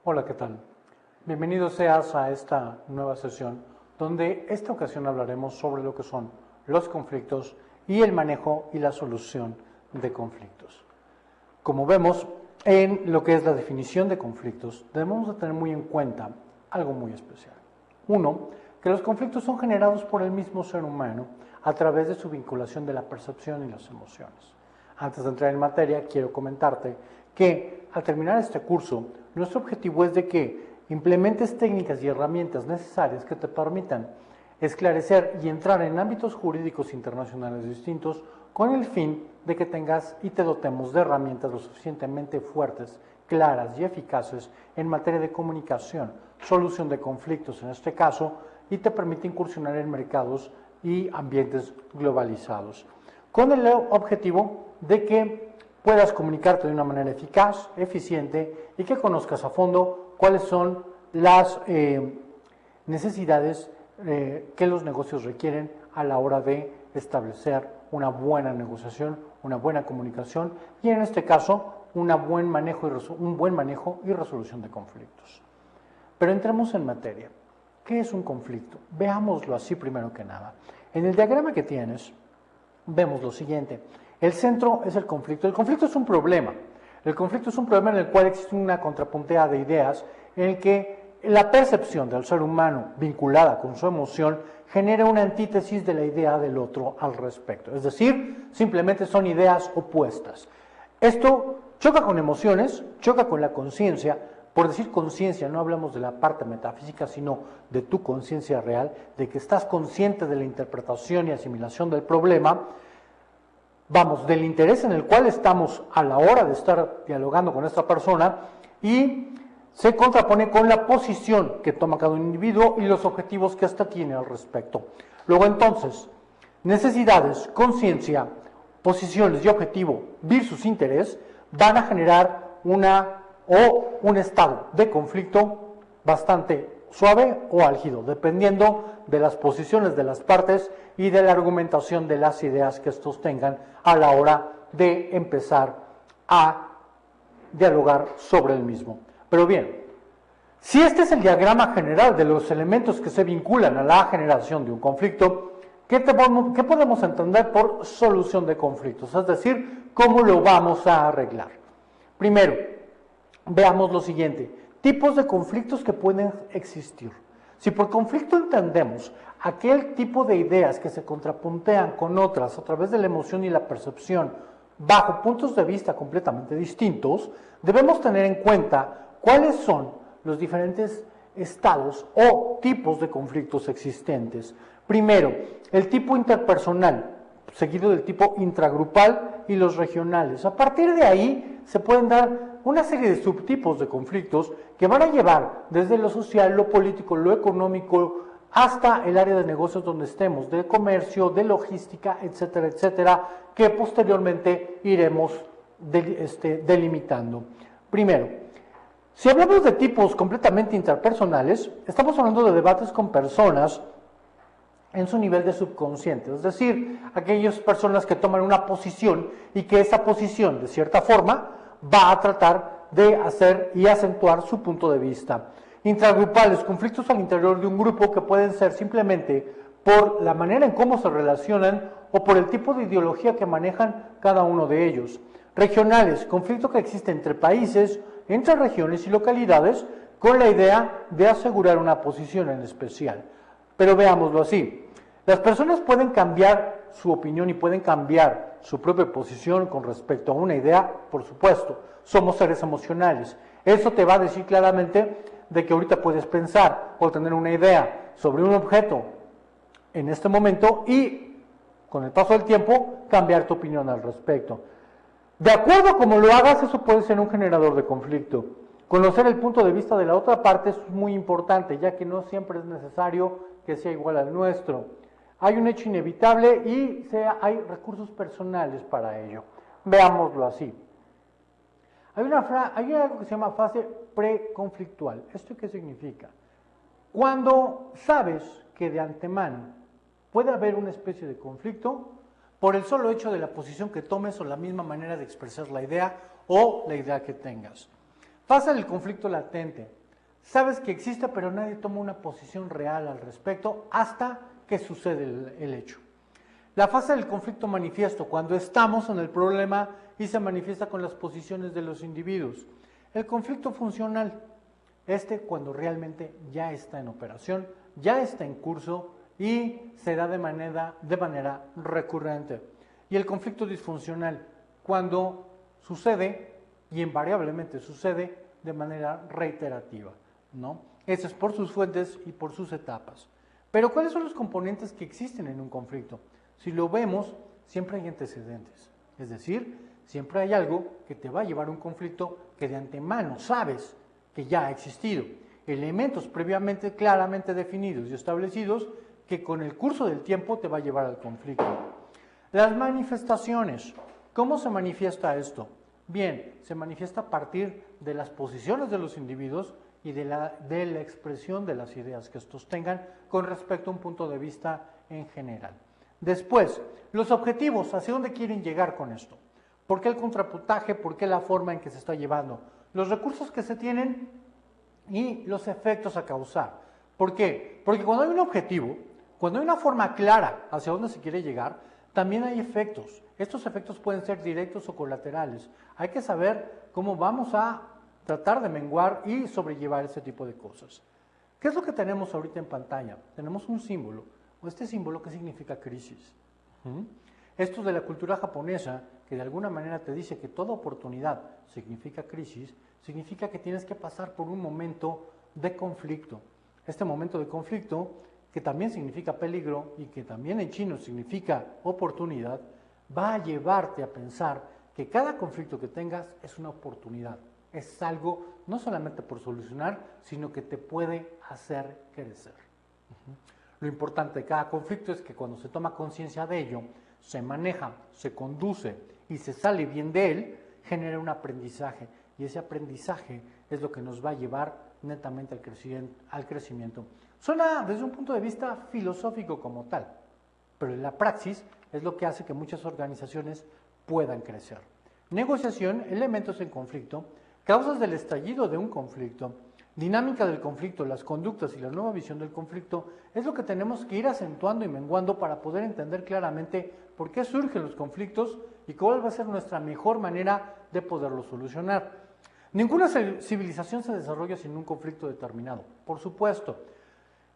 Hola, ¿qué tal? Bienvenido seas a esta nueva sesión, donde esta ocasión hablaremos sobre lo que son los conflictos y el manejo y la solución de conflictos. Como vemos, en lo que es la definición de conflictos, debemos de tener muy en cuenta algo muy especial. Uno, que los conflictos son generados por el mismo ser humano a través de su vinculación de la percepción y las emociones. Antes de entrar en materia, quiero comentarte que al terminar este curso, nuestro objetivo es de que implementes técnicas y herramientas necesarias que te permitan esclarecer y entrar en ámbitos jurídicos internacionales distintos con el fin de que tengas y te dotemos de herramientas lo suficientemente fuertes, claras y eficaces en materia de comunicación, solución de conflictos en este caso, y te permite incursionar en mercados y ambientes globalizados, con el objetivo de que puedas comunicarte de una manera eficaz, eficiente y que conozcas a fondo cuáles son las necesidades que los negocios requieren a la hora de establecer una buena negociación, una buena comunicación y en este caso un buen manejo y resolución de conflictos. Pero entremos en materia. ¿Qué es un conflicto? Veámoslo así primero que nada. En el diagrama que tienes, vemos lo siguiente. El centro es el conflicto. El conflicto es un problema. El conflicto es un problema en el cual existe una contrapuntea de ideas en el que la percepción del ser humano vinculada con su emoción genera una antítesis de la idea del otro al respecto. Es decir, simplemente son ideas opuestas. Esto choca con emociones, choca con la conciencia. Por decir conciencia, no hablamos de la parte metafísica, sino de tu conciencia real, de que estás consciente de la interpretación y asimilación del problema, vamos, del interés en el cual estamos a la hora de estar dialogando con esta persona y se contrapone con la posición que toma cada individuo y los objetivos que ésta tiene al respecto. Luego entonces, necesidades, conciencia, posiciones y objetivo versus interés van a generar un estado de conflicto bastante suave o álgido, dependiendo de las posiciones de las partes y de la argumentación de las ideas que estos tengan a la hora de empezar a dialogar sobre el mismo. Pero bien, si este es el diagrama general de los elementos que se vinculan a la generación de un conflicto, ¿qué podemos entender por solución de conflictos? Es decir, ¿cómo lo vamos a arreglar? Primero, veamos lo siguiente, tipos de conflictos que pueden existir. Si por conflicto entendemos aquel tipo de ideas que se contrapuntean con otras a través de la emoción y la percepción bajo puntos de vista completamente distintos, debemos tener en cuenta cuáles son los diferentes estados o tipos de conflictos existentes. Primero, el tipo interpersonal, seguido del tipo intragrupal y los regionales. A partir de ahí se pueden dar una serie de subtipos de conflictos que van a llevar desde lo social, lo político, lo económico, hasta el área de negocios donde estemos, de comercio, de logística, etcétera, etcétera, que posteriormente iremos delimitando. Primero, si hablamos de tipos completamente interpersonales, estamos hablando de debates con personas en su nivel de subconsciente, es decir, aquellas personas que toman una posición y que esa posición, de cierta forma, va a tratar de hacer y acentuar su punto de vista. Intragrupales, conflictos al interior de un grupo que pueden ser simplemente por la manera en cómo se relacionan o por el tipo de ideología que manejan cada uno de ellos. Regionales, conflicto que existe entre países, entre regiones y localidades con la idea de asegurar una posición en especial. Pero veámoslo así, las personas pueden cambiar su opinión y pueden cambiar su propia posición con respecto a una idea, por supuesto, somos seres emocionales. Eso te va a decir claramente de que ahorita puedes pensar o tener una idea sobre un objeto en este momento y con el paso del tiempo cambiar tu opinión al respecto. De acuerdo a cómo lo hagas, eso puede ser un generador de conflicto. Conocer el punto de vista de la otra parte es muy importante, ya que no siempre es necesario que sea igual al nuestro. Hay un hecho inevitable y hay recursos personales para ello. Veámoslo así. Hay algo que se llama fase preconflictual. ¿Esto qué significa? Cuando sabes que de antemano puede haber una especie de conflicto por el solo hecho de la posición que tomes o la misma manera de expresar la idea o la idea que tengas. Fase del conflicto latente. Sabes que existe, pero nadie toma una posición real al respecto hasta que sucede el hecho. La fase del conflicto manifiesto, cuando estamos en el problema y se manifiesta con las posiciones de los individuos. El conflicto funcional, cuando realmente ya está en operación, ya está en curso y se da de manera recurrente. Y el conflicto disfuncional, cuando sucede, y invariablemente sucede, de manera reiterativa, ¿no? Eso es por sus fuentes y por sus etapas. Pero ¿cuáles son los componentes que existen en un conflicto? Si lo vemos, siempre hay antecedentes. Es decir, siempre hay algo que te va a llevar a un conflicto que de antemano sabes que ya ha existido. Elementos previamente claramente definidos y establecidos que con el curso del tiempo te va a llevar al conflicto. Las manifestaciones. ¿Cómo se manifiesta esto? Bien, se manifiesta a partir de las posiciones de los individuos y de la expresión de las ideas que estos tengan con respecto a un punto de vista en general. Después, los objetivos, ¿hacia dónde quieren llegar con esto? ¿Por qué el contrapuntaje? ¿Por qué la forma en que se está llevando? Los recursos que se tienen y los efectos a causar. ¿Por qué? Porque cuando hay un objetivo, cuando hay una forma clara hacia dónde se quiere llegar, también hay efectos. Estos efectos pueden ser directos o colaterales. Hay que saber cómo vamos a tratar de menguar y sobrellevar ese tipo de cosas. ¿Qué es lo que tenemos ahorita en pantalla? Tenemos un símbolo. Este símbolo, ¿qué significa crisis? Esto es de la cultura japonesa, que de alguna manera te dice que toda oportunidad significa crisis, significa que tienes que pasar por un momento de conflicto. Este momento de conflicto, que también significa peligro y que también en chino significa oportunidad, va a llevarte a pensar que cada conflicto que tengas es una oportunidad. Es algo no solamente por solucionar, sino que te puede hacer crecer. Lo importante de cada conflicto es que cuando se toma conciencia de ello, se maneja, se conduce y se sale bien de él, genera un aprendizaje. Y ese aprendizaje es lo que nos va a llevar netamente al crecimiento. Suena desde un punto de vista filosófico como tal, pero en la praxis es lo que hace que muchas organizaciones puedan crecer. Negociación, elementos en conflicto, causas del estallido de un conflicto, dinámica del conflicto, las conductas y la nueva visión del conflicto, es lo que tenemos que ir acentuando y menguando para poder entender claramente por qué surgen los conflictos y cuál va a ser nuestra mejor manera de poderlos solucionar. Ninguna civilización se desarrolla sin un conflicto determinado, por supuesto.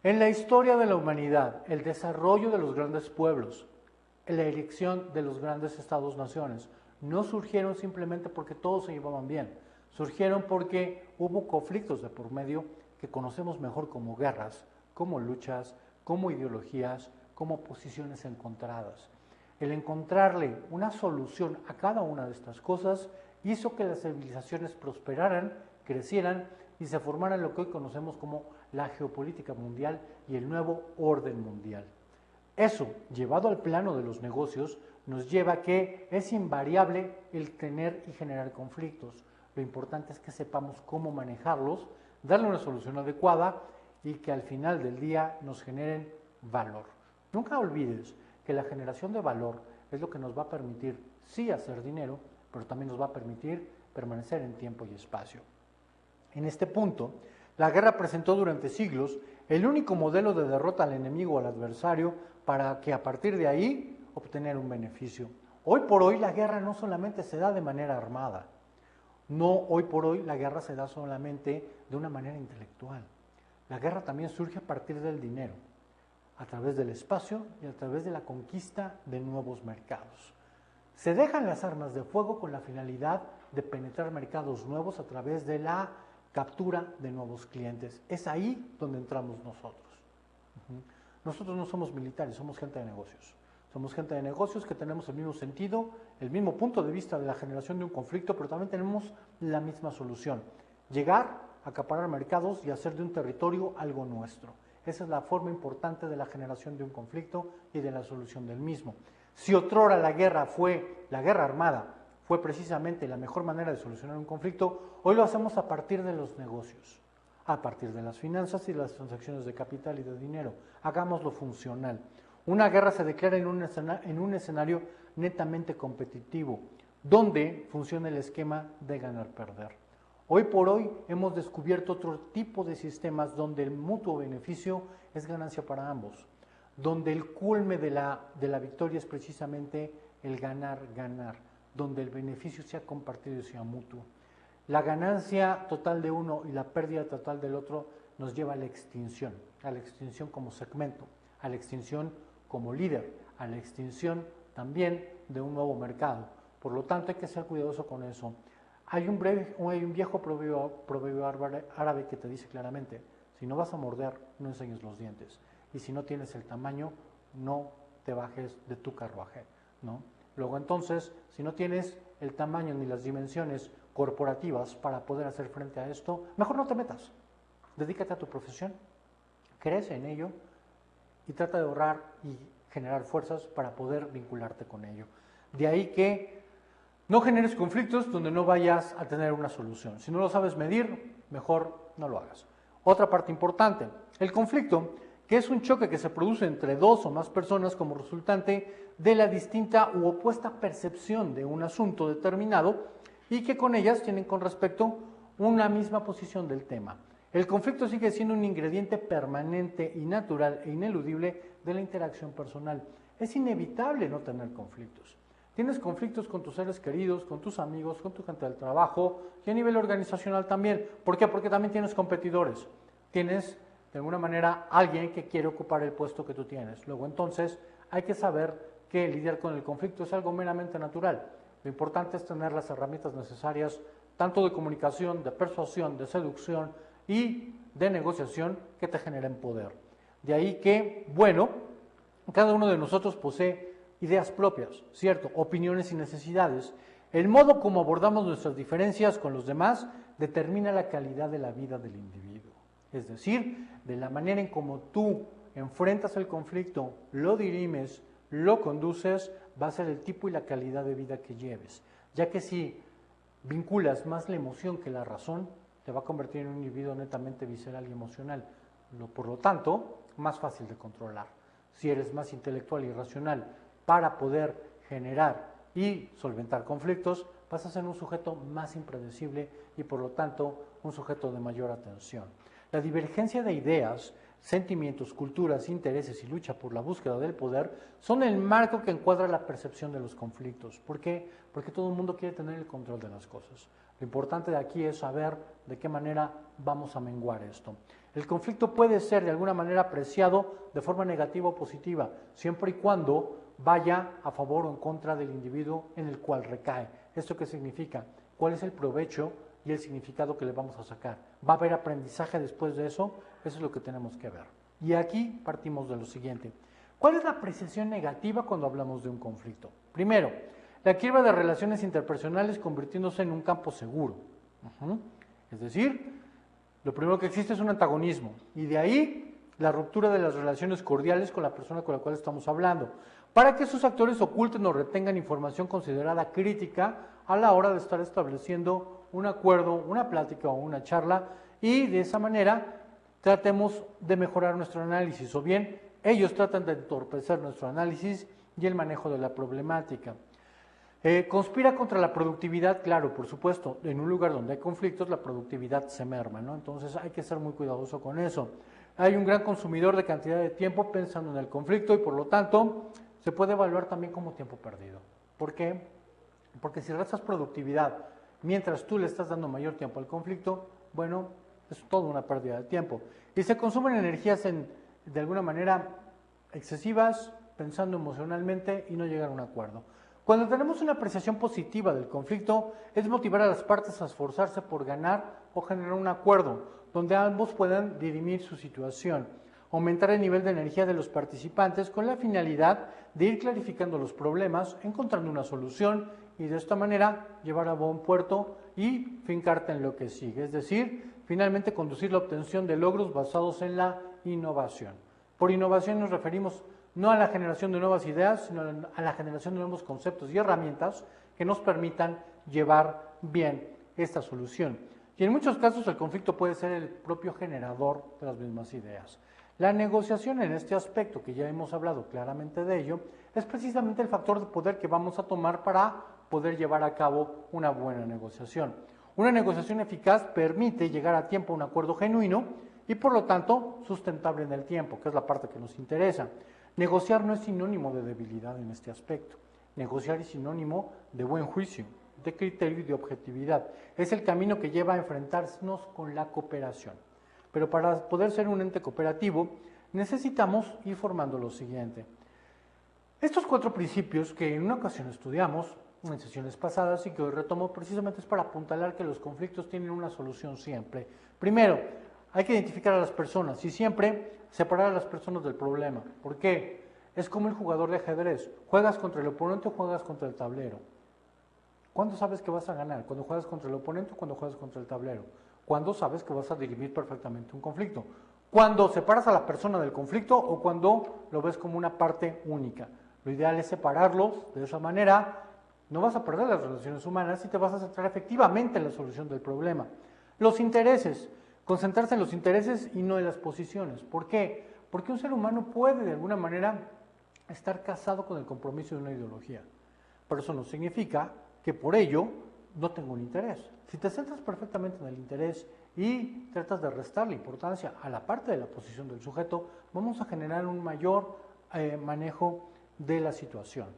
En la historia de la humanidad, el desarrollo de los grandes pueblos, la erección de los grandes estados-naciones, no surgieron simplemente porque todos se llevaban bien. Surgieron porque hubo conflictos de por medio que conocemos mejor como guerras, como luchas, como ideologías, como posiciones encontradas. El encontrarle una solución a cada una de estas cosas hizo que las civilizaciones prosperaran, crecieran y se formaran lo que hoy conocemos como la geopolítica mundial y el nuevo orden mundial. Eso, llevado al plano de los negocios, nos lleva a que es invariable el tener y generar conflictos. Lo importante es que sepamos cómo manejarlos, darle una solución adecuada y que al final del día nos generen valor. Nunca olvides que la generación de valor es lo que nos va a permitir, sí, hacer dinero, pero también nos va a permitir permanecer en tiempo y espacio. En este punto, la guerra presentó durante siglos el único modelo de derrota al enemigo o al adversario para que a partir de ahí obtener un beneficio. Hoy por hoy la guerra no solamente se da de manera armada, no hoy por hoy la guerra se da solamente de una manera intelectual. La guerra también surge a partir del dinero, a través del espacio y a través de la conquista de nuevos mercados. Se dejan las armas de fuego con la finalidad de penetrar mercados nuevos a través de la captura de nuevos clientes. Es ahí donde entramos nosotros. Nosotros no somos militares, somos gente de negocios. Somos gente de negocios que tenemos el mismo sentido, el mismo punto de vista de la generación de un conflicto, pero también tenemos la misma solución. Llegar, acaparar mercados y hacer de un territorio algo nuestro. Esa es la forma importante de la generación de un conflicto y de la solución del mismo. Si otrora la guerra armada, fue precisamente la mejor manera de solucionar un conflicto, hoy lo hacemos a partir de los negocios, a partir de las finanzas y las transacciones de capital y de dinero. Hagámoslo funcional. Una guerra se declara en un escenario netamente competitivo, donde funciona el esquema de ganar-perder. Hoy por hoy hemos descubierto otro tipo de sistemas donde el mutuo beneficio es ganancia para ambos, donde el culme de la victoria es precisamente el ganar, donde el beneficio sea compartido y sea mutuo. La ganancia total de uno y la pérdida total del otro nos lleva a la extinción como segmento, a la extinción como líder, a la extinción también de un nuevo mercado. Por lo tanto, hay que ser cuidadoso con eso. Hay un viejo proverbio árabe que te dice claramente, si no vas a morder, no enseñes los dientes. Y si no tienes el tamaño, no te bajes de tu carruaje, ¿no? Luego entonces, si no tienes el tamaño ni las dimensiones corporativas para poder hacer frente a esto, mejor no te metas. Dedícate a tu profesión, crece en ello y trata de ahorrar y generar fuerzas para poder vincularte con ello. De ahí que no generes conflictos donde no vayas a tener una solución. Si no lo sabes medir, mejor no lo hagas. Otra parte importante, el conflicto, que es un choque que se produce entre dos o más personas como resultante de la distinta u opuesta percepción de un asunto determinado y que con ellas tienen con respecto una misma posición del tema. El conflicto sigue siendo un ingrediente permanente y natural e ineludible de la interacción personal. Es inevitable no tener conflictos. Tienes conflictos con tus seres queridos, con tus amigos, con tu gente del trabajo y a nivel organizacional también. ¿Por qué? Porque también tienes competidores. Tienes, de alguna manera, alguien que quiere ocupar el puesto que tú tienes. Luego, entonces, hay que saber que lidiar con el conflicto es algo meramente natural. Lo importante es tener las herramientas necesarias, tanto de comunicación, de persuasión, de seducción y de negociación que te generen poder. De ahí que, bueno, cada uno de nosotros posee ideas propias, ¿cierto? Opiniones y necesidades. El modo como abordamos nuestras diferencias con los demás determina la calidad de la vida del individuo. Es decir, de la manera en cómo tú enfrentas el conflicto, lo dirimes, lo conduces, va a ser el tipo y la calidad de vida que lleves. Ya que si vinculas más la emoción que la razón, te va a convertir en un individuo netamente visceral y emocional. Por lo tanto, más fácil de controlar. Si eres más intelectual y racional, para poder generar y solventar conflictos, vas a ser un sujeto más impredecible y por lo tanto un sujeto de mayor atención. La divergencia de ideas, sentimientos, culturas, intereses y lucha por la búsqueda del poder son el marco que encuadra la percepción de los conflictos. ¿Por qué? Porque todo el mundo quiere tener el control de las cosas. Lo importante de aquí es saber de qué manera vamos a menguar esto. El conflicto puede ser de alguna manera apreciado de forma negativa o positiva, siempre y cuando vaya a favor o en contra del individuo en el cual recae. ¿Esto qué significa? ¿Cuál es el provecho y el significado que le vamos a sacar? ¿Va a haber aprendizaje después de eso? Eso es lo que tenemos que ver. Y aquí partimos de lo siguiente. ¿Cuál es la apreciación negativa cuando hablamos de un conflicto? Primero, la quiebra de relaciones interpersonales convirtiéndose en un campo seguro. Es decir, lo primero que existe es un antagonismo y de ahí la ruptura de las relaciones cordiales con la persona con la cual estamos hablando, para que sus actores oculten o retengan información considerada crítica a la hora de estar estableciendo un acuerdo, una plática o una charla y de esa manera tratemos de mejorar nuestro análisis o bien ellos tratan de entorpecer nuestro análisis y el manejo de la problemática. Conspira contra la productividad, claro, por supuesto, en un lugar donde hay conflictos la productividad se merma, ¿no? Entonces hay que ser muy cuidadoso con eso. Hay un gran consumidor de cantidad de tiempo pensando en el conflicto y por lo tanto se puede evaluar también como tiempo perdido. ¿Por qué? Porque si restas productividad mientras tú le estás dando mayor tiempo al conflicto, bueno, es toda una pérdida de tiempo. Y se consumen energías de alguna manera excesivas, pensando emocionalmente y no llegar a un acuerdo. Cuando tenemos una apreciación positiva del conflicto, es motivar a las partes a esforzarse por ganar o generar un acuerdo, donde ambos puedan dirimir su situación, aumentar el nivel de energía de los participantes con la finalidad de ir clarificando los problemas, encontrando una solución y de esta manera llevar a buen puerto y fincarte en lo que sigue, es decir, finalmente conducir la obtención de logros basados en la innovación. Por innovación nos referimos no a la generación de nuevas ideas, sino a la generación de nuevos conceptos y herramientas que nos permitan llevar bien esta solución. Y en muchos casos el conflicto puede ser el propio generador de las mismas ideas. La negociación en este aspecto, que ya hemos hablado claramente de ello, es precisamente el factor de poder que vamos a tomar para poder llevar a cabo una buena negociación. Una negociación eficaz permite llegar a tiempo a un acuerdo genuino y por lo tanto sustentable en el tiempo, que es la parte que nos interesa. Negociar no es sinónimo de debilidad en este aspecto. Negociar es sinónimo de buen juicio, de criterio y de objetividad. Es el camino que lleva a enfrentarnos con la cooperación. Pero para poder ser un ente cooperativo necesitamos ir formando lo siguiente. Estos 4 principios que en una ocasión estudiamos en sesiones pasadas y que hoy retomo precisamente es para apuntalar que los conflictos tienen una solución siempre. Primero, hay que identificar a las personas y siempre separar a las personas del problema. ¿Por qué? Es como el jugador de ajedrez. ¿Juegas contra el oponente o juegas contra el tablero? ¿Cuándo sabes que vas a ganar? ¿Cuando juegas contra el oponente o cuando juegas contra el tablero? ¿Cuándo sabes que vas a dirimir perfectamente un conflicto? ¿Cuando separas a la persona del conflicto o cuando lo ves como una parte única? Lo ideal es separarlos de esa manera. No vas a perder las relaciones humanas y te vas a centrar efectivamente en la solución del problema. Los intereses. Concentrarse en los intereses y no en las posiciones. ¿Por qué? Porque un ser humano puede de alguna manera estar casado con el compromiso de una ideología. Pero eso no significa que por ello no tenga un interés. Si te centras perfectamente en el interés y tratas de restar la importancia a la parte de la posición del sujeto, vamos a generar un mayor manejo de la situación.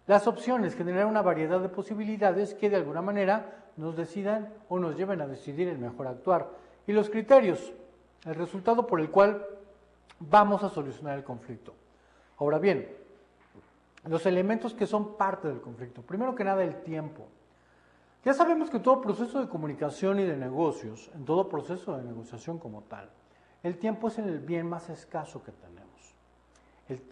Las opciones, generar una variedad de posibilidades que de alguna manera nos decidan o nos lleven a decidir el mejor actuar. Y los criterios, el resultado por el cual vamos a solucionar el conflicto. Ahora bien, los elementos que son parte del conflicto. Primero que nada, el tiempo. Ya sabemos que todo proceso de comunicación y de negocios, en todo proceso de negociación como tal, el tiempo es el bien más escaso que tenemos.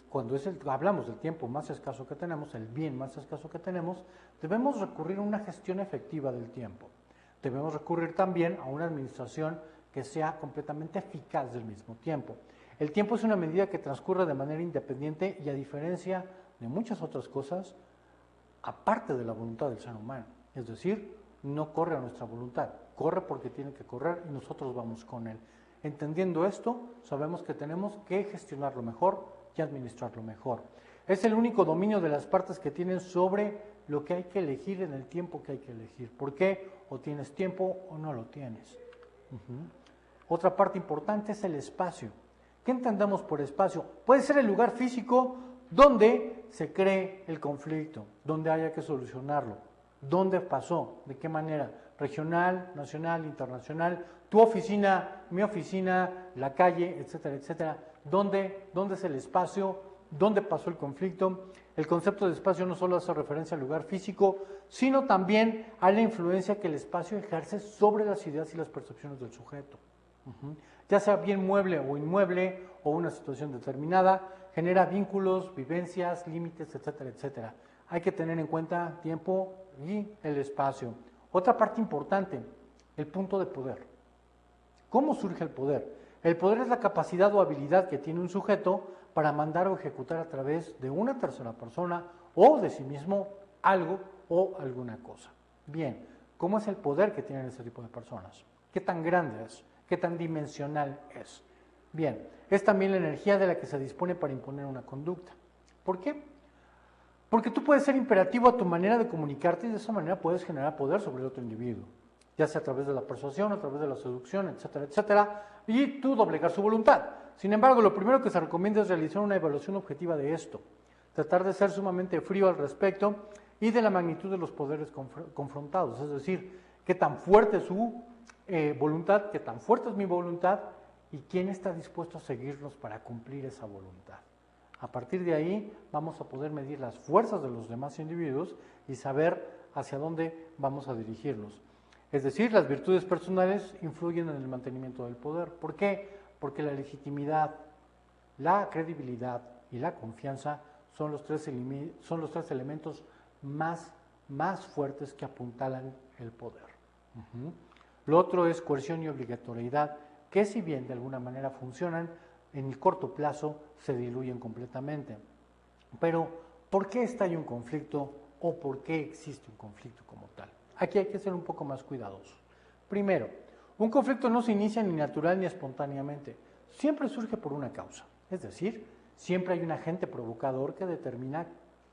Cuando hablamos del tiempo más escaso que tenemos, el bien más escaso que tenemos, debemos recurrir a una gestión efectiva del tiempo. Debemos recurrir también a una administración que sea completamente eficaz del mismo tiempo. El tiempo es una medida que transcurre de manera independiente y a diferencia de muchas otras cosas, aparte de la voluntad del ser humano. Es decir, no corre a nuestra voluntad, corre porque tiene que correr y nosotros vamos con él. Entendiendo esto, sabemos que tenemos que gestionarlo mejor y administrarlo mejor. Es el único dominio de las partes que tienen sobre lo que hay que elegir en el tiempo que hay que elegir. ¿Por qué? O tienes tiempo o no lo tienes. Otra parte importante es el espacio. ¿Qué entendemos por espacio? Puede ser el lugar físico donde se cree el conflicto, donde haya que solucionarlo, dónde pasó, de qué manera, regional, nacional, internacional, tu oficina, mi oficina, la calle, etcétera, etcétera. ¿Dónde es el espacio? ¿Dónde pasó el conflicto? El concepto de espacio no solo hace referencia al lugar físico, sino también a la influencia que el espacio ejerce sobre las ideas y las percepciones del sujeto. Ya sea bien mueble o inmueble o una situación determinada, genera vínculos, vivencias, límites, etcétera, etcétera. Hay que tener en cuenta tiempo y el espacio. Otra parte importante, el punto de poder. ¿Cómo surge el poder? El poder es la capacidad o habilidad que tiene un sujeto para mandar o ejecutar a través de una tercera persona o de sí mismo algo o alguna cosa. Bien, ¿cómo es el poder que tienen este tipo de personas? ¿Qué tan grande es? ¿Qué tan dimensional es? Bien, es también la energía de la que se dispone para imponer una conducta. ¿Por qué? Porque tú puedes ser imperativo a tu manera de comunicarte y de esa manera puedes generar poder sobre el otro individuo, ya sea a través de la persuasión, a través de la seducción, etcétera, etcétera, y tú doblegar su voluntad. Sin embargo, lo primero que se recomienda es realizar una evaluación objetiva de esto, tratar de ser sumamente frío al respecto y de la magnitud de los poderes confrontados, es decir, qué tan fuerte es su voluntad, qué tan fuerte es mi voluntad y quién está dispuesto a seguirnos para cumplir esa voluntad. A partir de ahí vamos a poder medir las fuerzas de los demás individuos y saber hacia dónde vamos a dirigirnos. Es decir, las virtudes personales influyen en el mantenimiento del poder. ¿Por qué? Porque la legitimidad, la credibilidad y la confianza son los tres elementos más fuertes que apuntalan el poder. Lo otro es coerción y obligatoriedad, que si bien de alguna manera funcionan, en el corto plazo se diluyen completamente. Pero, ¿por qué estalla un conflicto o por qué existe un conflicto como tal? Aquí hay que ser un poco más cuidadosos. Primero, un conflicto no se inicia ni natural ni espontáneamente, siempre surge por una causa. Es decir, siempre hay un agente provocador que determina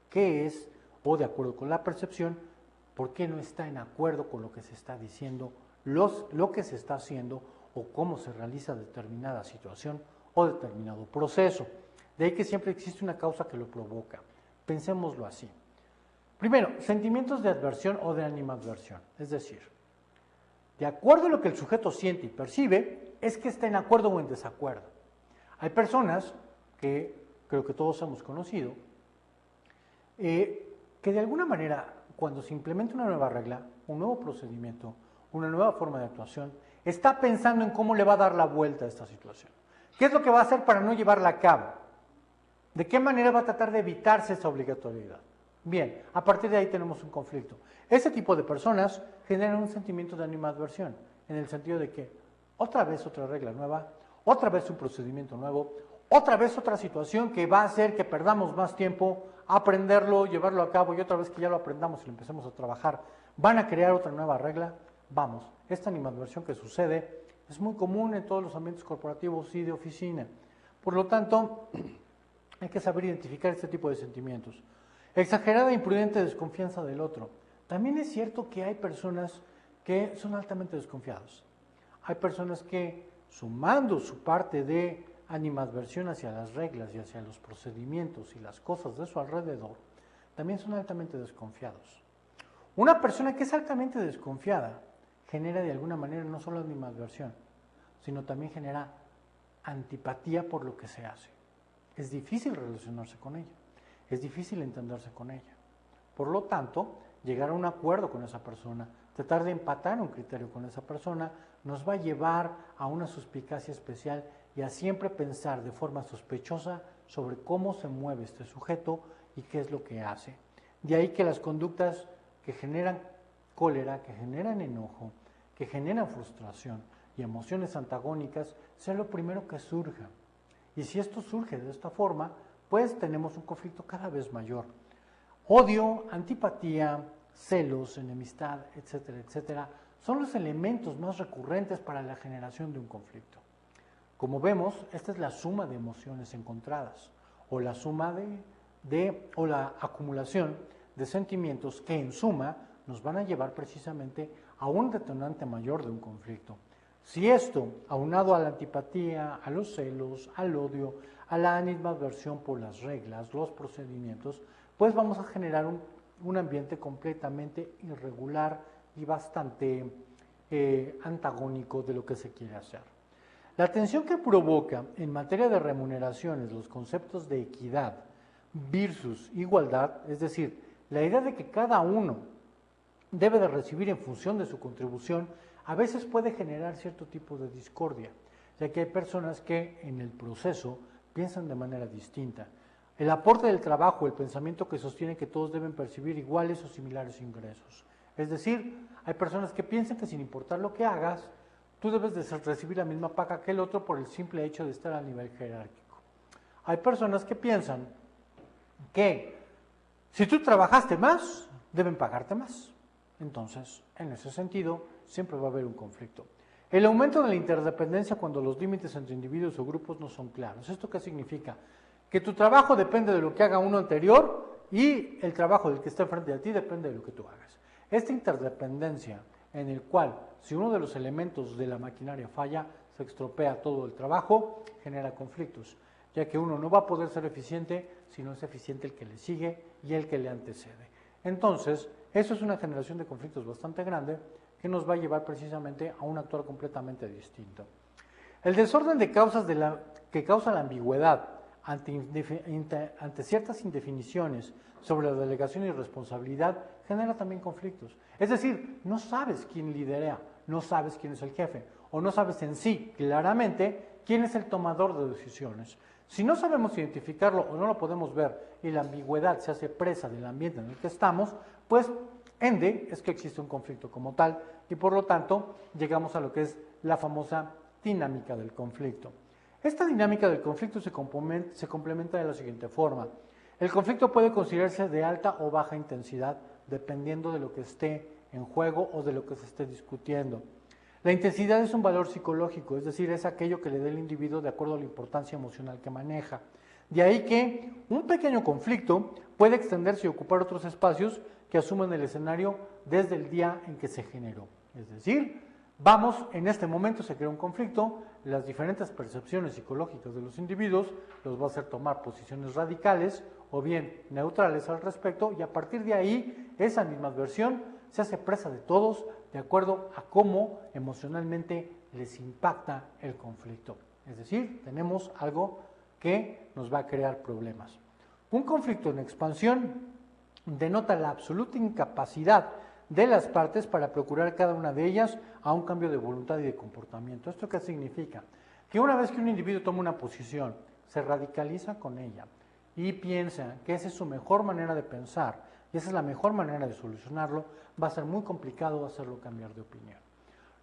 qué es, o de acuerdo con la percepción, por qué no está en acuerdo con lo que se está diciendo lo que se está haciendo o cómo se realiza determinada situación o determinado proceso. De ahí que siempre existe una causa que lo provoca. Pensémoslo así. Primero, sentimientos de adversión o de animadversión. Es decir, de acuerdo a lo que el sujeto siente y percibe, es que está en acuerdo o en desacuerdo. Hay personas que creo que todos hemos conocido, que de alguna manera, cuando se implementa una nueva regla, un nuevo procedimiento, una nueva forma de actuación, está pensando en cómo le va a dar la vuelta a esta situación. ¿Qué es lo que va a hacer para no llevarla a cabo? ¿De qué manera va a tratar de evitarse esa obligatoriedad? Bien, a partir de ahí tenemos un conflicto. Ese tipo de personas generan un sentimiento de animadversión, en el sentido de que otra vez otra regla nueva, otra vez un procedimiento nuevo, otra vez otra situación que va a hacer que perdamos más tiempo, aprenderlo, llevarlo a cabo, y otra vez que ya lo aprendamos y lo empecemos a trabajar, van a crear otra nueva regla. Vamos, esta animadversión que sucede es muy común en todos los ambientes corporativos y de oficina. Por lo tanto, hay que saber identificar este tipo de sentimientos. Exagerada e imprudente desconfianza del otro. También es cierto que hay personas que son altamente desconfiadas. Hay personas que, sumando su parte de animadversión hacia las reglas y hacia los procedimientos y las cosas de su alrededor, también son altamente desconfiados. Una persona que es altamente desconfiada genera de alguna manera no solo animadversión, sino también genera antipatía por lo que se hace. Es difícil relacionarse con ella, es difícil entenderse con ella. Por lo tanto, llegar a un acuerdo con esa persona, tratar de empatar un criterio con esa persona, nos va a llevar a una suspicacia especial y a siempre pensar de forma sospechosa sobre cómo se mueve este sujeto y qué es lo que hace. De ahí que las conductas que generan cólera, que generan enojo, que generan frustración y emociones antagónicas, sea lo primero que surja. Y si esto surge de esta forma, pues tenemos un conflicto cada vez mayor. Odio, antipatía, celos, enemistad, etcétera, etcétera, son los elementos más recurrentes para la generación de un conflicto. Como vemos, esta es la suma de emociones encontradas, o la suma o la acumulación de sentimientos que en suma nos van a llevar precisamente a un detonante mayor de un conflicto. Si esto, aunado a la antipatía, a los celos, al odio, a la animadversión por las reglas, los procedimientos, pues vamos a generar un ambiente completamente irregular y bastante antagónico de lo que se quiere hacer. La tensión que provoca en materia de remuneraciones los conceptos de equidad versus igualdad, es decir, la idea de que cada uno debe de recibir en función de su contribución, a veces puede generar cierto tipo de discordia, ya que hay personas que en el proceso piensan de manera distinta. El aporte del trabajo, el pensamiento que sostiene que todos deben percibir iguales o similares ingresos. Es decir, hay personas que piensan que sin importar lo que hagas, tú debes de recibir la misma paga que el otro por el simple hecho de estar a nivel jerárquico. Hay personas que piensan que si tú trabajaste más, deben pagarte más. Entonces, en ese sentido, siempre va a haber un conflicto. El aumento de la interdependencia cuando los límites entre individuos o grupos no son claros. ¿Esto qué significa? Que tu trabajo depende de lo que haga uno anterior y el trabajo del que está frente a ti depende de lo que tú hagas. Esta interdependencia en el cual si uno de los elementos de la maquinaria falla, se estropea todo el trabajo, genera conflictos, ya que uno no va a poder ser eficiente si no es eficiente el que le sigue y el que le antecede. Entonces, eso es una generación de conflictos bastante grande que nos va a llevar precisamente a un actuar completamente distinto. El desorden de causas que causa la ambigüedad ante ciertas indefiniciones sobre la delegación y responsabilidad genera también conflictos. Es decir, no sabes quién lidera, no sabes quién es el jefe, o no sabes en sí claramente quién es el tomador de decisiones. Si no sabemos identificarlo o no lo podemos ver y la ambigüedad se hace presa del ambiente en el que estamos, pues ende es que existe un conflicto como tal y por lo tanto llegamos a lo que es la famosa dinámica del conflicto. Esta dinámica del conflicto se complementa de la siguiente forma. El conflicto puede considerarse de alta o baja intensidad dependiendo de lo que esté en juego o de lo que se esté discutiendo. La intensidad es un valor psicológico, es decir, es aquello que le da el individuo de acuerdo a la importancia emocional que maneja. De ahí que un pequeño conflicto puede extenderse y ocupar otros espacios que asumen el escenario desde el día en que se generó. Es decir, Vamos, en este momento se crea un conflicto, las diferentes percepciones psicológicas de los individuos los va a hacer tomar posiciones radicales o bien neutrales al respecto, y a partir de ahí esa misma versión se hace presa de todos de acuerdo a cómo emocionalmente les impacta el conflicto. Es decir, tenemos algo que nos va a crear problemas. Un conflicto en expansión denota la absoluta incapacidad de las partes para procurar cada una de ellas a un cambio de voluntad y de comportamiento. ¿Esto qué significa? Que una vez que un individuo toma una posición, se radicaliza con ella y piensa que esa es su mejor manera de pensar y esa es la mejor manera de solucionarlo, va a ser muy complicado hacerlo cambiar de opinión.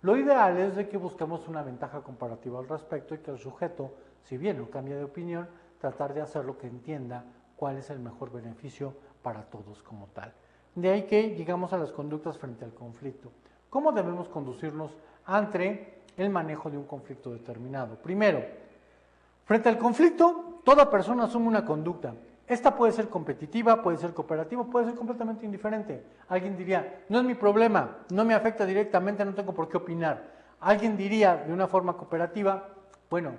Lo ideal es de que busquemos una ventaja comparativa al respecto y que el sujeto, si bien no cambia de opinión, tratar de hacerlo que entienda cuál es el mejor beneficio para todos como tal. De ahí que llegamos a las conductas frente al conflicto. ¿Cómo debemos conducirnos ante el manejo de un conflicto determinado? Primero, frente al conflicto, toda persona asume una conducta. Esta puede ser competitiva, puede ser cooperativa, puede ser completamente indiferente. Alguien diría, no es mi problema, no me afecta directamente, no tengo por qué opinar. Alguien diría de una forma cooperativa, bueno,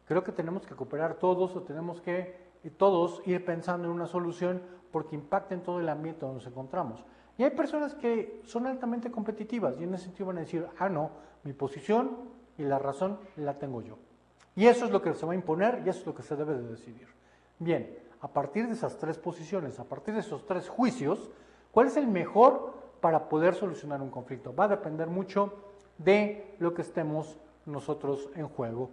creo que tenemos que cooperar todos o tenemos que todos ir pensando en una solución porque impacta en todo el ambiente donde nos encontramos. Y hay personas que son altamente competitivas y en ese sentido van a decir, no, mi posición y la razón la tengo yo. Y eso es lo que se va a imponer y eso es lo que se debe de decidir. Bien, a partir de esas tres posiciones, a partir de esos tres juicios, ¿cuál es el mejor para poder solucionar un conflicto? Va a depender mucho de lo que estemos nosotros en juego.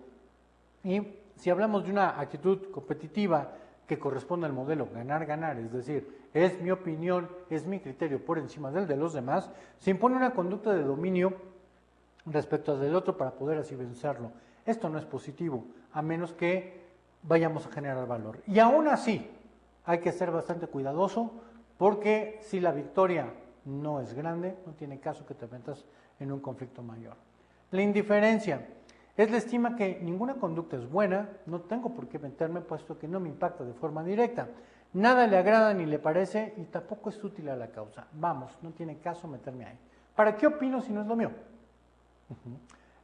Y si hablamos de una actitud competitiva que corresponde al modelo ganar-ganar, es decir, es mi opinión, es mi criterio por encima del de los demás, se impone una conducta de dominio respecto al del otro para poder así vencerlo. Esto no es positivo, a menos que vayamos a generar valor. Y aún así, hay que ser bastante cuidadoso, porque si la victoria no es grande, no tiene caso que te metas en un conflicto mayor. La indiferencia es la estima que ninguna conducta es buena, no tengo por qué meterme puesto que no me impacta de forma directa. Nada le agrada ni le parece y tampoco es útil a la causa. Vamos, no tiene caso meterme ahí. ¿Para qué opino si no es lo mío?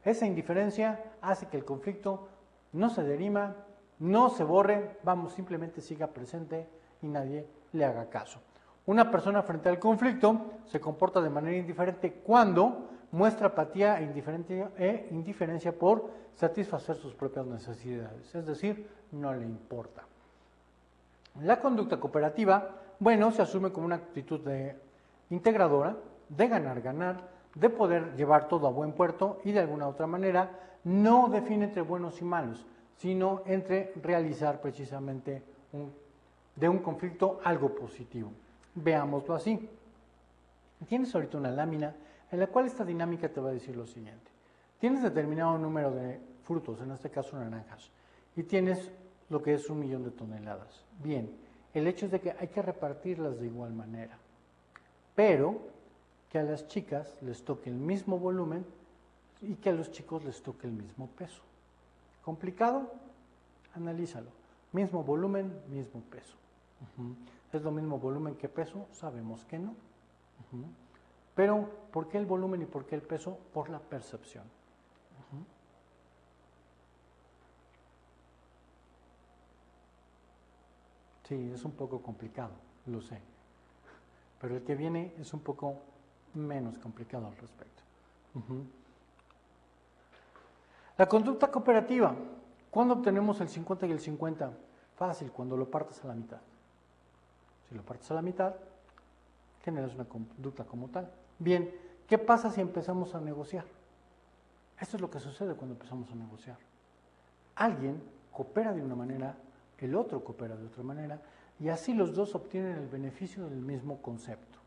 Esa indiferencia hace que el conflicto no se derima, no se borre, vamos, simplemente siga presente y nadie le haga caso. Una persona frente al conflicto se comporta de manera indiferente cuando muestra apatía e indiferencia por satisfacer sus propias necesidades, es decir, no le importa. La conducta cooperativa, bueno, se asume como una actitud integradora, de ganar-ganar, de poder llevar todo a buen puerto y de alguna otra manera no define entre buenos y malos, sino entre realizar precisamente de un conflicto algo positivo. Veámoslo así. Tienes ahorita una lámina en la cual esta dinámica te va a decir lo siguiente. Tienes determinado número de frutos, en este caso naranjas, y tienes lo que es 1 millón de toneladas. Bien, el hecho es de que hay que repartirlas de igual manera, pero que a las chicas les toque el mismo volumen y que a los chicos les toque el mismo peso. ¿Complicado? Analízalo. Mismo volumen, mismo peso. ¿Es lo mismo volumen que peso? Sabemos que no. Pero, ¿por qué el volumen y por qué el peso? Por la percepción. Sí, es un poco complicado, lo sé. Pero el que viene es un poco menos complicado al respecto. La conducta cooperativa. ¿Cuándo obtenemos el 50 y el 50? Fácil, cuando lo partes a la mitad. Si lo partes a la mitad, generas una conducta como tal. Bien, ¿qué pasa si empezamos a negociar? Esto es lo que sucede cuando empezamos a negociar. Alguien coopera de una manera, el otro coopera de otra manera, y así los dos obtienen el beneficio del mismo concepto.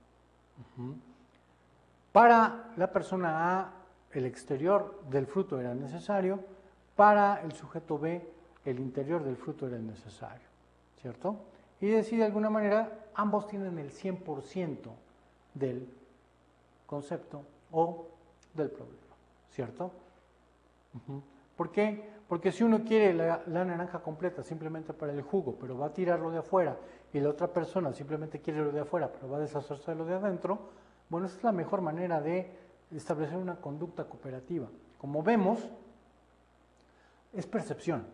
Para la persona A, el exterior del fruto era necesario, para el sujeto B, el interior del fruto era necesario, ¿cierto? Y de alguna manera, ambos tienen el 100% del concepto o del problema, ¿cierto? ¿Por qué? Porque si uno quiere la naranja completa simplemente para el jugo, pero va a tirarlo de afuera, y la otra persona simplemente quiere lo de afuera, pero va a deshacerse de lo de adentro, bueno, esa es la mejor manera de establecer una conducta cooperativa. Como vemos, es percepción,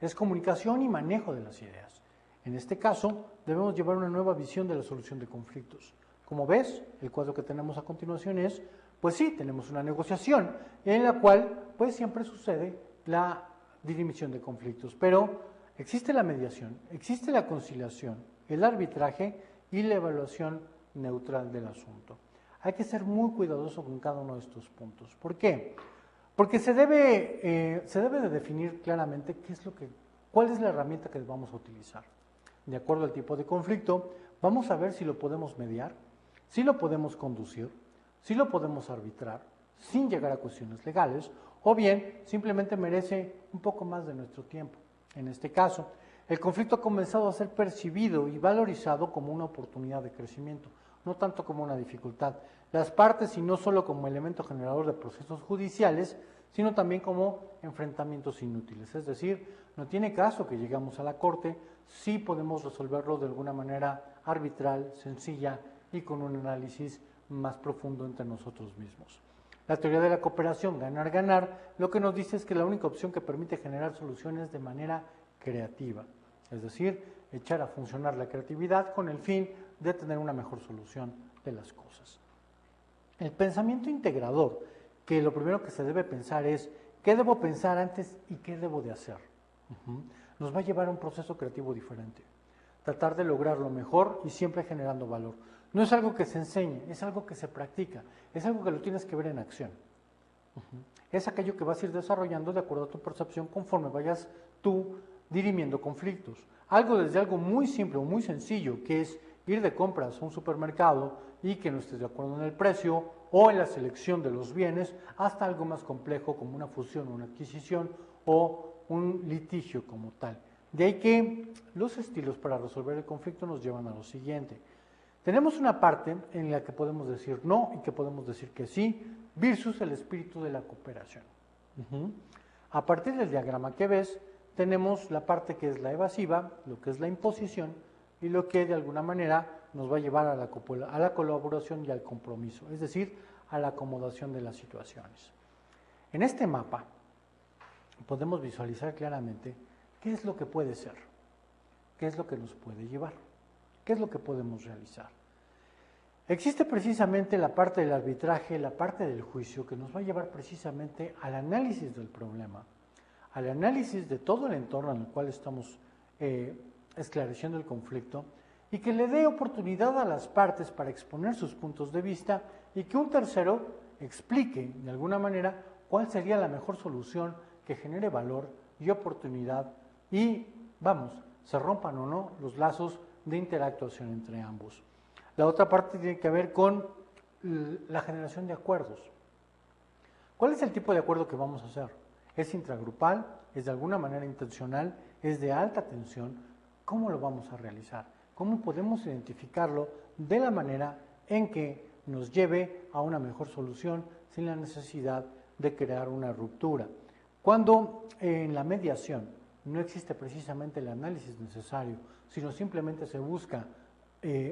es comunicación y manejo de las ideas. En este caso, debemos llevar una nueva visión de la solución de conflictos. Como ves, el cuadro que tenemos a continuación es, pues sí, tenemos una negociación en la cual pues siempre sucede la dirimisión de conflictos, pero existe la mediación, existe la conciliación, el arbitraje y la evaluación neutral del asunto. Hay que ser muy cuidadoso con cada uno de estos puntos. ¿Por qué? Porque se debe de definir claramente cuál es la herramienta que vamos a utilizar. De acuerdo al tipo de conflicto, vamos a ver si lo podemos mediar, si lo podemos conducir, si lo podemos arbitrar, sin llegar a cuestiones legales, o bien simplemente merece un poco más de nuestro tiempo. En este caso, el conflicto ha comenzado a ser percibido y valorizado como una oportunidad de crecimiento, no tanto como una dificultad. Las partes, y no solo como elemento generador de procesos judiciales, sino también como enfrentamientos inútiles. Es decir, no tiene caso que lleguemos a la corte, sí podemos resolverlo de alguna manera arbitral, sencilla y con un análisis más profundo entre nosotros mismos. La teoría de la cooperación, ganar-ganar, lo que nos dice es que la única opción que permite generar soluciones de manera creativa, es decir, echar a funcionar la creatividad con el fin de tener una mejor solución de las cosas. El pensamiento integrador, que lo primero que se debe pensar es qué debo pensar antes y qué debo de hacer. Nos va a llevar a un proceso creativo diferente. Tratar de lograrlo mejor y siempre generando valor. No es algo que se enseñe, es algo que se practica, es algo que lo tienes que ver en acción. Es aquello que vas a ir desarrollando de acuerdo a tu percepción conforme vayas tú dirimiendo conflictos. Desde algo muy simple o muy sencillo, que es ir de compras a un supermercado y que no estés de acuerdo en el precio o en la selección de los bienes, hasta algo más complejo como una fusión o una adquisición o un litigio como tal. De ahí que los estilos para resolver el conflicto nos llevan a lo siguiente. Tenemos una parte en la que podemos decir no y que podemos decir que sí, versus el espíritu de la cooperación. A partir del diagrama que ves, tenemos la parte que es la evasiva, lo que es la imposición y lo que de alguna manera nos va a llevar a la colaboración y al compromiso, es decir, a la acomodación de las situaciones. En este mapa podemos visualizar claramente qué es lo que puede ser, qué es lo que nos puede llevar, qué es lo que podemos realizar. Existe precisamente la parte del arbitraje, la parte del juicio, que nos va a llevar precisamente al análisis del problema, al análisis de todo el entorno en el cual estamos esclareciendo el conflicto y que le dé oportunidad a las partes para exponer sus puntos de vista y que un tercero explique de alguna manera cuál sería la mejor solución que genere valor y oportunidad y, se rompan o no los lazos de interactuación entre ambos. La otra parte tiene que ver con la generación de acuerdos. ¿Cuál es el tipo de acuerdo que vamos a hacer? ¿Es intragrupal? ¿Es de alguna manera intencional? ¿Es de alta tensión? ¿Cómo lo vamos a realizar? ¿Cómo podemos identificarlo de la manera en que nos lleve a una mejor solución sin la necesidad de crear una ruptura? Cuando en la mediación no existe precisamente el análisis necesario, sino simplemente se busca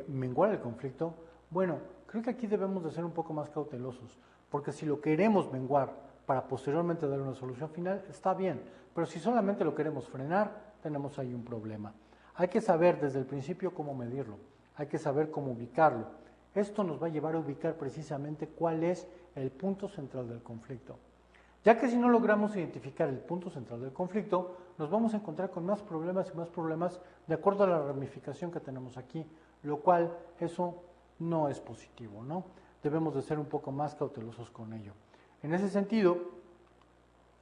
menguar el conflicto, bueno, creo que aquí debemos de ser un poco más cautelosos, porque si lo queremos menguar para posteriormente dar una solución final, está bien, pero si solamente lo queremos frenar, tenemos ahí un problema. Hay que saber desde el principio cómo medirlo, hay que saber cómo ubicarlo. Esto nos va a llevar a ubicar precisamente cuál es el punto central del conflicto. Ya que si no logramos identificar el punto central del conflicto, nos vamos a encontrar con más problemas y más problemas de acuerdo a la ramificación que tenemos aquí, lo cual eso no es positivo, ¿no? Debemos de ser un poco más cautelosos con ello. En ese sentido,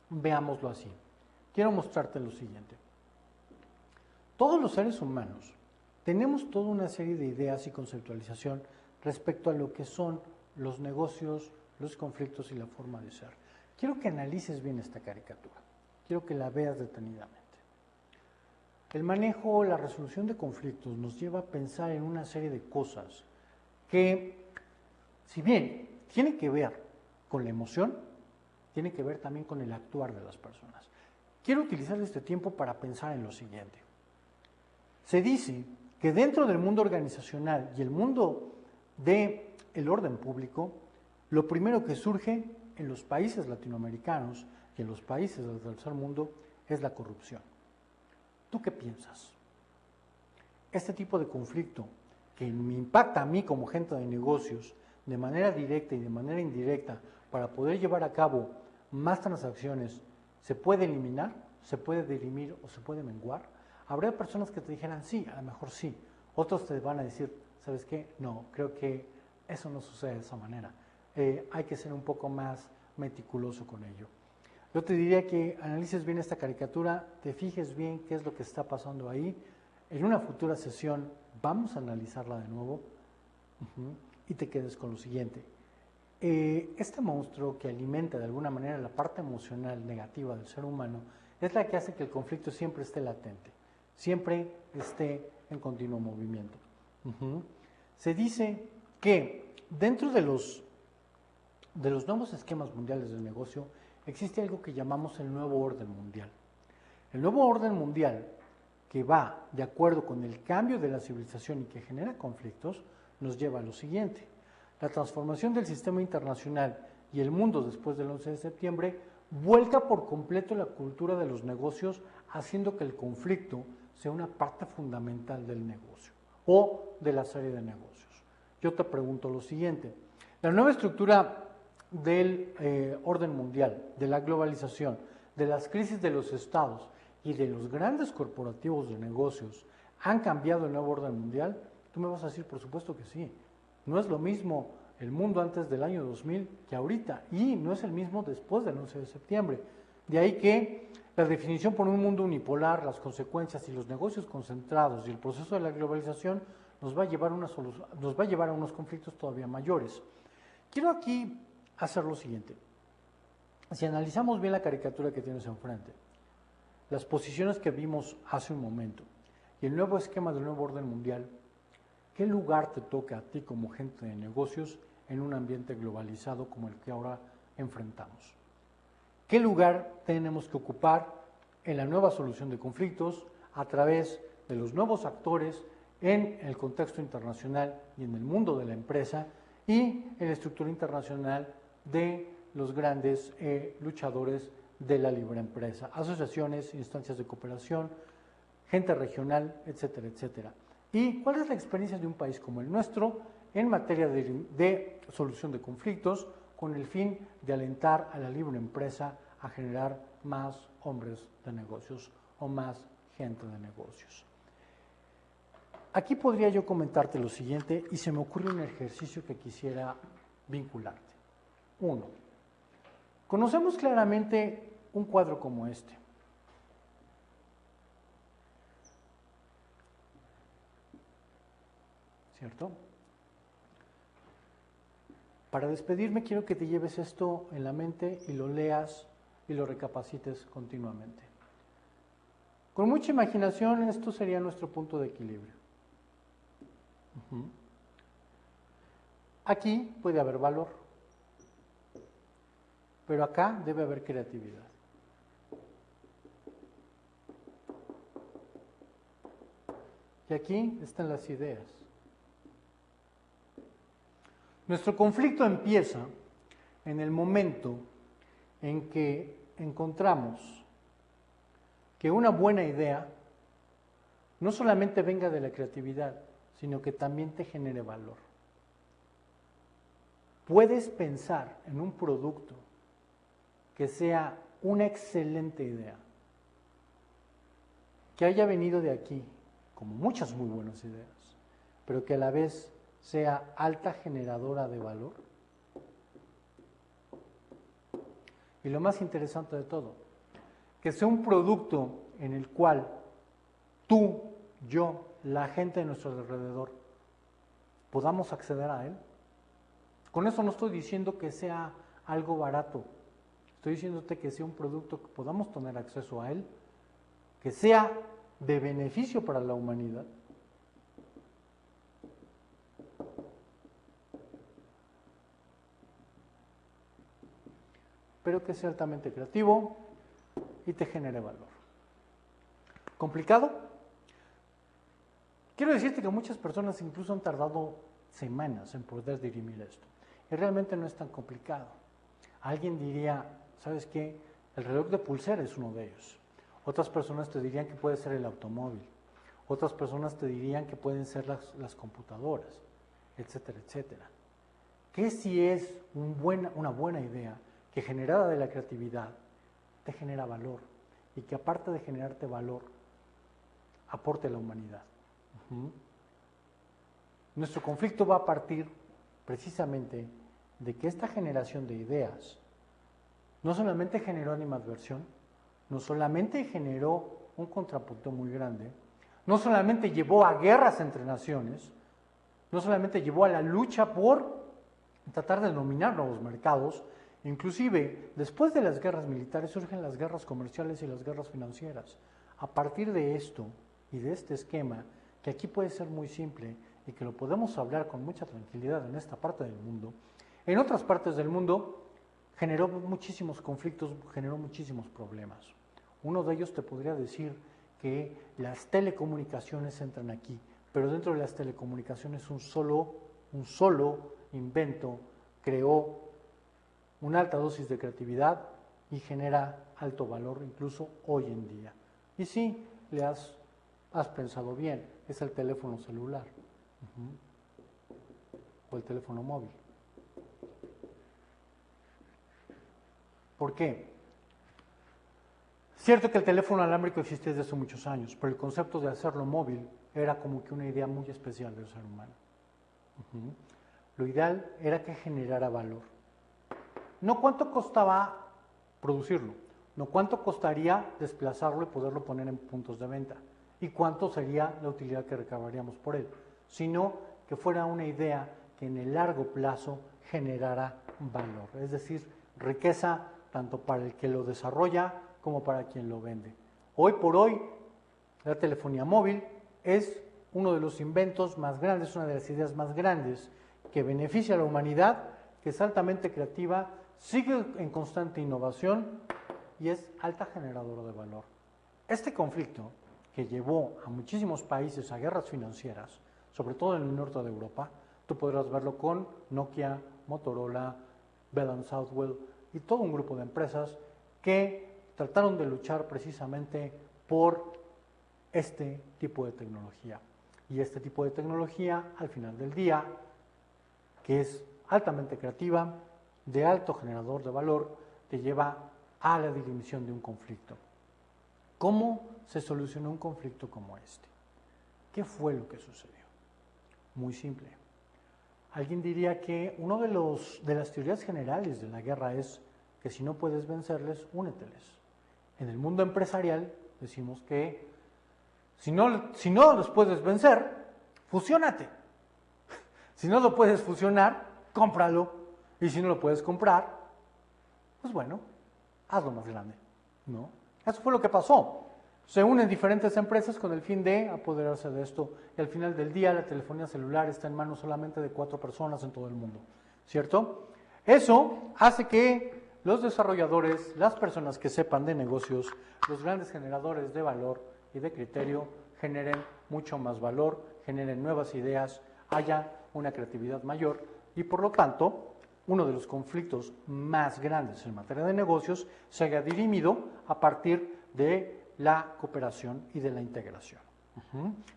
veámoslo así. Quiero mostrarte lo siguiente. Todos los seres humanos tenemos toda una serie de ideas y conceptualización respecto a lo que son los negocios, los conflictos y la forma de ser. Quiero que analices bien esta caricatura, quiero que la veas detenidamente. El manejo, la resolución de conflictos nos lleva a pensar en una serie de cosas que, si bien tiene que ver con la emoción, tiene que ver también con el actuar de las personas. Quiero utilizar este tiempo para pensar en lo siguiente. Se dice que dentro del mundo organizacional y el mundo del orden público, Lo primero que surge en los países latinoamericanos y en los países del tercer mundo es la corrupción. ¿Tú qué piensas? Este tipo de conflicto que me impacta a mí como gente de negocios de manera directa y de manera indirecta para poder llevar a cabo más transacciones, ¿se puede eliminar? ¿Se puede dirimir o se puede menguar? Habría personas que te dijeran sí, a lo mejor sí. Otros te van a decir, ¿sabes qué? No, creo que eso no sucede de esa manera. Hay que ser un poco más meticuloso con ello. Yo te diría que analices bien esta caricatura, te fijes bien qué es lo que está pasando ahí. En una futura sesión vamos a analizarla de nuevo y te quedes con lo siguiente. Este monstruo que alimenta de alguna manera la parte emocional negativa del ser humano es la que hace que el conflicto siempre esté latente, siempre esté en continuo movimiento. Se dice que dentro de los nuevos esquemas mundiales del negocio existe algo que llamamos el nuevo orden mundial. El nuevo orden mundial, que va de acuerdo con el cambio de la civilización y que genera conflictos, nos lleva a lo siguiente. La transformación del sistema internacional y el mundo después del 11 de septiembre vuelca por completo la cultura de los negocios, haciendo que el conflicto sea una parte fundamental del negocio o de la serie de negocios. Yo te pregunto lo siguiente. La nueva estructura del orden mundial, de la globalización, de las crisis de los estados y de los grandes corporativos de negocios, ¿han cambiado el nuevo orden mundial? Tú me vas a decir, por supuesto que sí. No es lo mismo el mundo antes del año 2000 que ahorita, y no es el mismo después del 11 de septiembre. De ahí que la definición por un mundo unipolar, las consecuencias y los negocios concentrados y el proceso de la globalización nos va a llevar a unos conflictos todavía mayores. Quiero aquí hacer lo siguiente. Si analizamos bien la caricatura que tienes enfrente, las posiciones que vimos hace un momento y el nuevo esquema del nuevo orden mundial, ¿qué lugar te toca a ti como gente de negocios en un ambiente globalizado como el que ahora enfrentamos? ¿Qué lugar tenemos que ocupar en la nueva solución de conflictos a través de los nuevos actores en el contexto internacional y en el mundo de la empresa y en la estructura internacional de los grandes luchadores de la libre empresa, asociaciones, instancias de cooperación, gente regional, etcétera, etcétera? ¿Y cuál es la experiencia de un país como el nuestro en materia de solución de conflictos con el fin de alentar a la libre empresa a generar más hombres de negocios o más gente de negocios? Aquí podría yo comentarte lo siguiente y se me ocurre un ejercicio que quisiera vincularte. 1. Conocemos claramente un cuadro como este. ¿Cierto? Para despedirme quiero que te lleves esto en la mente y lo leas y lo recapacites continuamente. Con mucha imaginación esto sería nuestro punto de equilibrio. Aquí puede haber valor, pero acá debe haber creatividad. Y aquí están las ideas. Nuestro conflicto empieza en el momento en que encontramos que una buena idea no solamente venga de la creatividad, sino que también te genere valor. Puedes pensar en un producto que sea una excelente idea, que haya venido de aquí, como muchas muy buenas ideas, pero que a la vez sea alta generadora de valor. Y lo más interesante de todo, que sea un producto en el cual tú, yo, la gente de nuestro alrededor, podamos acceder a él. Con eso no estoy diciendo que sea algo barato, estoy diciéndote que sea un producto que podamos tener acceso a él, que sea de beneficio para la humanidad. Pero que sea altamente creativo y te genere valor. ¿Complicado? Quiero decirte que muchas personas incluso han tardado semanas en poder dirimir esto. Y realmente no es tan complicado. Alguien diría, ¿sabes qué? El reloj de pulsera es uno de ellos. Otras personas te dirían que puede ser el automóvil. Otras personas te dirían que pueden ser las computadoras, etcétera, etcétera. ¿Qué si es una buena idea que generada de la creatividad te genera valor y que aparte de generarte valor, aporte a la humanidad? Nuestro conflicto va a partir precisamente de que esta generación de ideas no solamente generó animadversión, no solamente generó un contrapunto muy grande, no solamente llevó a guerras entre naciones, no solamente llevó a la lucha por tratar de dominar nuevos mercados, inclusive después de las guerras militares surgen las guerras comerciales y las guerras financieras. A partir de esto y de este esquema, que aquí puede ser muy simple y que lo podemos hablar con mucha tranquilidad en esta parte del mundo, en otras partes del mundo generó muchísimos conflictos, generó muchísimos problemas. Uno de ellos te podría decir que las telecomunicaciones entran aquí, pero dentro de las telecomunicaciones un solo invento creó una alta dosis de creatividad y genera alto valor incluso hoy en día. Y sí, has pensado bien, es el teléfono celular o el teléfono móvil. ¿Por qué? Cierto que el teléfono alámbrico existe desde hace muchos años, pero el concepto de hacerlo móvil era como que una idea muy especial del ser humano. Lo ideal era que generara valor. No cuánto costaba producirlo, no cuánto costaría desplazarlo y poderlo poner en puntos de venta, y cuánto sería la utilidad que recabaríamos por él, sino que fuera una idea que en el largo plazo generara valor, es decir, riqueza tanto para el que lo desarrolla como para quien lo vende. Hoy por hoy, la telefonía móvil es uno de los inventos más grandes, una de las ideas más grandes que beneficia a la humanidad, que es altamente creativa, sigue en constante innovación y es alta generadora de valor. Este conflicto, que llevó a muchísimos países a guerras financieras, sobre todo en el norte de Europa, tú podrás verlo con Nokia, Motorola, Bell & Southwell y todo un grupo de empresas que trataron de luchar precisamente por este tipo de tecnología. Y este tipo de tecnología, al final del día, que es altamente creativa, de alto generador de valor, te lleva a la dirimisión de un conflicto. ¿Cómo se solucionó un conflicto como este? ¿Qué fue lo que sucedió? Muy simple. Alguien diría que una de las teorías generales de la guerra es que si no puedes vencerles, úneteles. En el mundo empresarial decimos que si no los puedes vencer, fusiónate. Si no lo puedes fusionar, cómpralo. Y si no lo puedes comprar, pues bueno, hazlo más grande, ¿no? Eso fue lo que pasó. Se unen diferentes empresas con el fin de apoderarse de esto. Y al final del día, la telefonía celular está en manos solamente de 4 personas en todo el mundo, ¿cierto? Eso hace que los desarrolladores, las personas que sepan de negocios, los grandes generadores de valor y de criterio, generen mucho más valor, generen nuevas ideas, haya una creatividad mayor y por lo tanto uno de los conflictos más grandes en materia de negocios se haya dirimido a partir de la cooperación y de la integración.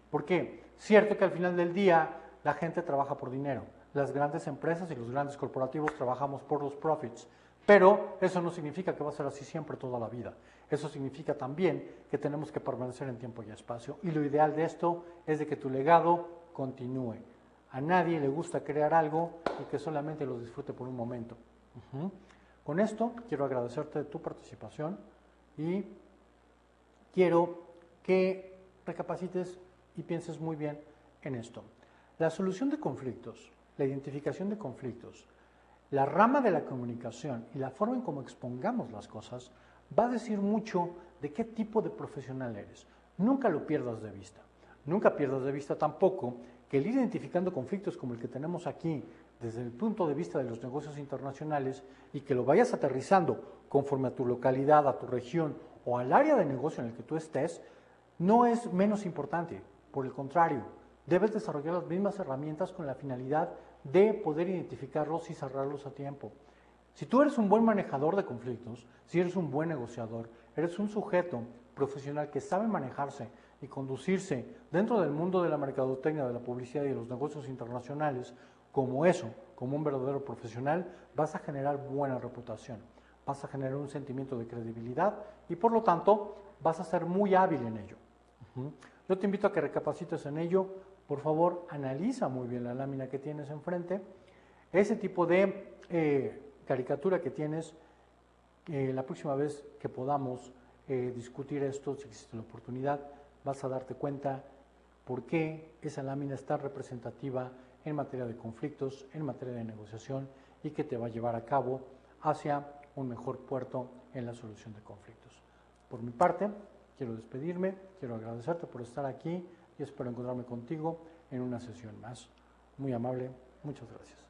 ¿Por qué? Cierto que al final del día la gente trabaja por dinero, las grandes empresas y los grandes corporativos trabajamos por los profits, pero eso no significa que va a ser así siempre toda la vida. Eso significa también que tenemos que permanecer en tiempo y espacio y lo ideal de esto es de que tu legado continúe. A nadie le gusta crear algo y que solamente lo disfrute por un momento. Con esto quiero agradecerte tu participación y quiero que recapacites y pienses muy bien en esto. La solución de conflictos, la identificación de conflictos, la rama de la comunicación y la forma en cómo expongamos las cosas va a decir mucho de qué tipo de profesional eres. Nunca lo pierdas de vista. Nunca pierdas de vista tampoco que el ir identificando conflictos como el que tenemos aquí desde el punto de vista de los negocios internacionales y que lo vayas aterrizando conforme a tu localidad, a tu región o al área de negocio en el que tú estés, no es menos importante. Por el contrario, debes desarrollar las mismas herramientas con la finalidad de poder identificarlos y cerrarlos a tiempo. Si tú eres un buen manejador de conflictos, si eres un buen negociador, eres un sujeto profesional que sabe manejarse y conducirse dentro del mundo de la mercadotecnia, de la publicidad y de los negocios internacionales, como eso, como un verdadero profesional, vas a generar buena reputación, vas a generar un sentimiento de credibilidad y por lo tanto vas a ser muy hábil en ello. Yo te invito a que recapacites en ello. Por favor, analiza muy bien la lámina que tienes enfrente. Ese tipo de caricatura que tienes, la próxima vez que podamos discutir esto, si existe la oportunidad, vas a darte cuenta por qué esa lámina está representativa en materia de conflictos, en materia de negociación y que te va a llevar a cabo hacia un mejor puerto en la solución de conflictos. Por mi parte, quiero despedirme, quiero agradecerte por estar aquí y espero encontrarme contigo en una sesión más. Muy amable, muchas gracias.